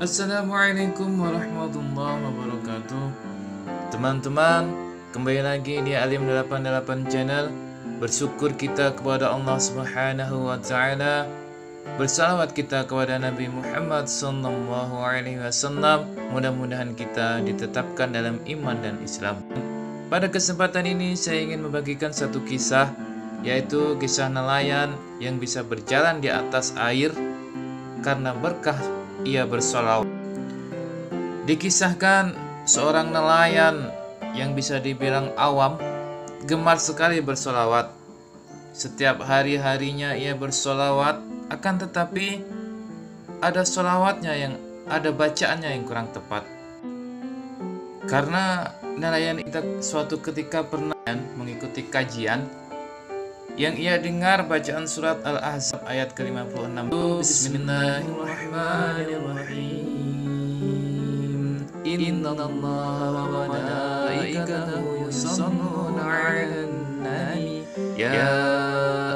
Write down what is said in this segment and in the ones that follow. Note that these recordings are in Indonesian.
Assalamualaikum warahmatullahi wabarakatuh. Teman-teman, kembali lagi di Alim 88 Channel. Bersyukur kita kepada Allah Subhanahu wa taala. Bersalawat kita kepada Nabi Muhammad sallallahu alaihi wasallam. Mudah-mudahan kita ditetapkan dalam iman dan Islam. Pada kesempatan ini saya ingin membagikan satu kisah, yaitu kisah nelayan yang bisa berjalan di atas air karena berkah ia bersolawat. Dikisahkan seorang nelayan yang bisa dibilang awam gemar sekali bersolawat. Setiap hari-harinya ia bersolawat, akan tetapi ada solawatnya ada bacaannya yang kurang tepat. Karena nelayan itu suatu ketika pernah mengikuti kajian yang ia dengar bacaan surat Al-Ahzab ayat ke-56. Bismillahirrahmanirrahim. Innallaha wa malaikatahu yusholluna 'alan nabi ya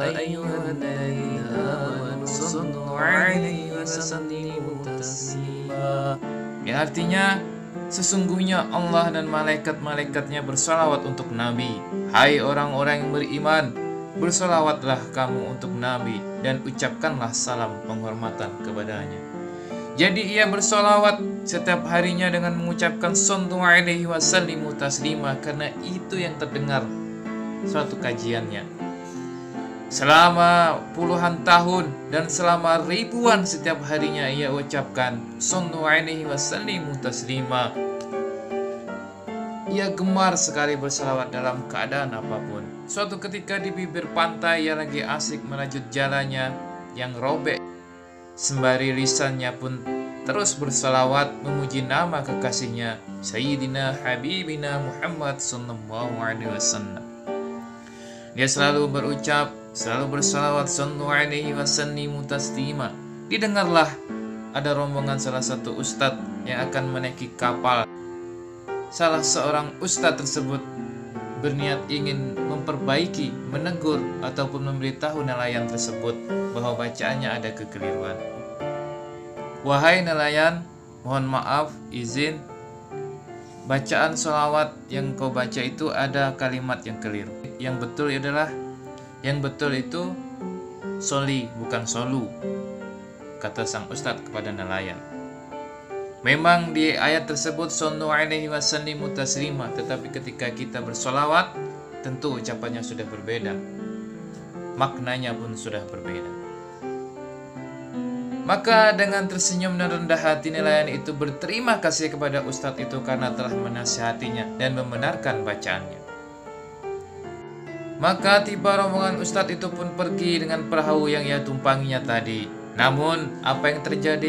ayyuhalladzina amanu shallu 'alaihi wa sallimu taslima. Yang artinya, sesungguhnya Allah dan malaikat-malaikatnya bersalawat untuk Nabi. Hai orang-orang yang beriman, bersolawatlah kamu untuk Nabi dan ucapkanlah salam penghormatan kepadanya. Jadi ia bersolawat setiap harinya dengan mengucapkan sallu alaihi wasallimu taslima, karena itu yang terdengar suatu kajiannya. Selama puluhan tahun dan selama ribuan setiap harinya ia ucapkan sallu alaihi wasallimu taslima. Ia gemar sekali bersalawat dalam keadaan apapun. Suatu ketika di bibir pantai ia lagi asik merajut jalannya yang robek. Sembari lisannya pun terus bersalawat memuji nama kekasihnya Sayyidina Habibina Muhammad sallallahu alaihi wasallam. Dia selalu berucap, selalu bersalawat sallu alaihi wasallimu taslima. Didengarlah ada rombongan salah satu ustadz yang akan menaiki kapal. Salah seorang ustadz tersebut berniat ingin memperbaiki, menegur, ataupun memberitahu nelayan tersebut bahwa bacaannya ada kekeliruan. Wahai nelayan, mohon maaf, izin, bacaan sholawat yang kau baca itu ada kalimat yang keliru. Yang betul itu soli, bukan solu, kata sang ustadz kepada nelayan. Memang di ayat tersebut sallu alaihi wasallimu taslima, tetapi ketika kita bersolawat tentu ucapannya sudah berbeda, maknanya pun sudah berbeda. Maka dengan tersenyum dan rendah hati nelayan itu berterima kasih kepada ustadz itu karena telah menasihatinya dan membenarkan bacaannya. Maka tiba rombongan ustadz itu pun pergi dengan perahu yang ia tumpanginya tadi. Namun apa yang terjadi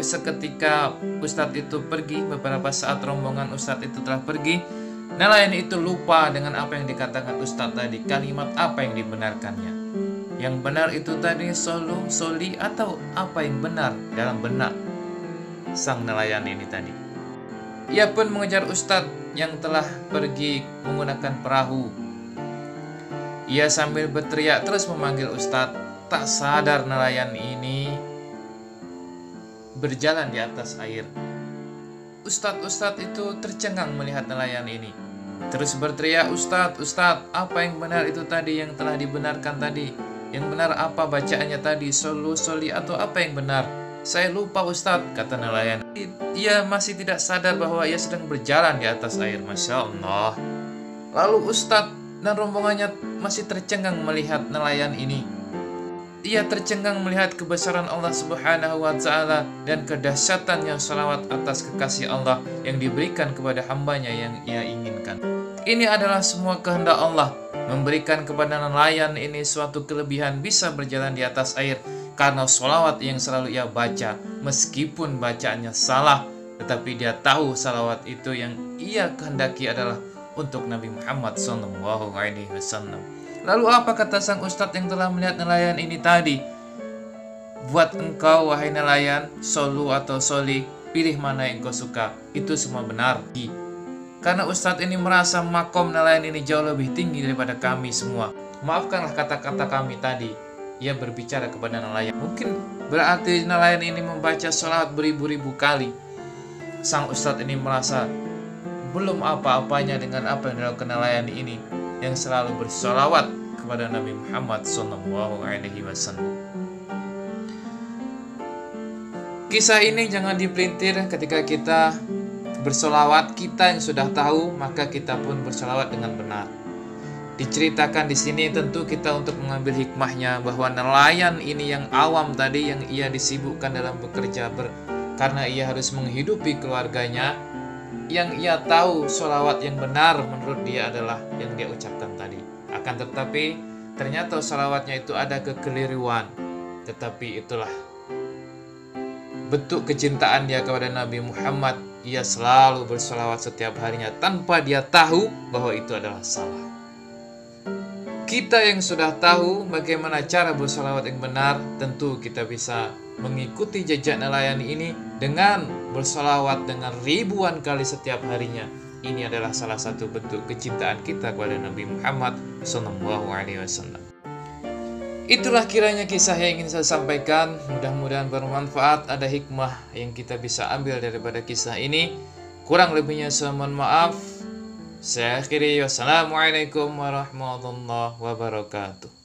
seketika ustadz itu pergi, beberapa saat rombongan ustadz itu telah pergi, nelayan itu lupa dengan apa yang dikatakan ustadz tadi, kalimat apa yang dibenarkannya. Yang benar itu tadi solu, soli, atau apa yang benar dalam benak sang nelayan ini tadi. Ia pun mengejar ustadz yang telah pergi menggunakan perahu. Ia sambil berteriak terus memanggil ustadz. Tak sadar nelayan ini berjalan di atas air. Ustadz itu tercengang melihat nelayan ini. Terus berteriak, Ustadz, apa yang benar itu tadi yang telah dibenarkan tadi? Yang benar apa bacaannya tadi? Solu, soli, atau apa yang benar? Saya lupa Ustadz, kata nelayan. Ia masih tidak sadar bahwa ia sedang berjalan di atas air. Masya Allah. Lalu Ustadz dan rombongannya masih tercengang melihat nelayan ini. Ia tercengang melihat kebesaran Allah Subhanahu wa ta'ala dan kedahsyatannya salawat atas kekasih Allah yang diberikan kepada hambanya yang ia inginkan. Ini adalah semua kehendak Allah, memberikan kepada nelayan ini suatu kelebihan bisa berjalan di atas air karena salawat yang selalu ia baca. Meskipun bacaannya salah, tetapi dia tahu salawat itu yang ia kehendaki adalah untuk Nabi Muhammad sallallahu alaihi wasallam. Lalu apa kata sang ustadz yang telah melihat nelayan ini tadi? Buat engkau wahai nelayan, solu atau soli, pilih mana yang kau suka, itu semua benar. Karena ustadz ini merasa makom nelayan ini jauh lebih tinggi daripada kami semua. Maafkanlah kata-kata kami tadi. Ia berbicara kepada nelayan. Mungkin Berarti nelayan ini membaca sholawat beribu-ribu kali. Sang ustadz ini merasa belum apa-apanya dengan apa yang dilakukan nelayan ini yang selalu bersolawat kepada Nabi Muhammad SAW. Kisah ini jangan dipelintir. Ketika kita bersolawat, kita yang sudah tahu, maka kita pun bersolawat dengan benar. Diceritakan di sini tentu kita untuk mengambil hikmahnya bahwa nelayan ini yang awam tadi, yang ia disibukkan dalam bekerja karena ia harus menghidupi keluarganya, yang ia tahu solawat yang benar menurut dia adalah yang dia ucapkan tadi. Akan tetapi ternyata solawatnya itu ada kekeliruan. Tetapi itulah bentuk kecintaan dia kepada Nabi Muhammad. Ia selalu bersolawat setiap harinya tanpa dia tahu bahwa itu adalah salah. Kita yang sudah tahu bagaimana cara bersolawat yang benar, tentu kita bisa mengikuti jejak nelayan ini dengan bersolawat dengan ribuan kali setiap harinya. Ini adalah salah satu bentuk kecintaan kita kepada Nabi Muhammad SAW. Itulah kiranya kisah yang ingin saya sampaikan. Mudah-mudahan bermanfaat, ada hikmah yang kita bisa ambil daripada kisah ini. Kurang lebihnya saya mohon maaf. Saya akhiri, wassalamualaikum warahmatullahi wabarakatuh.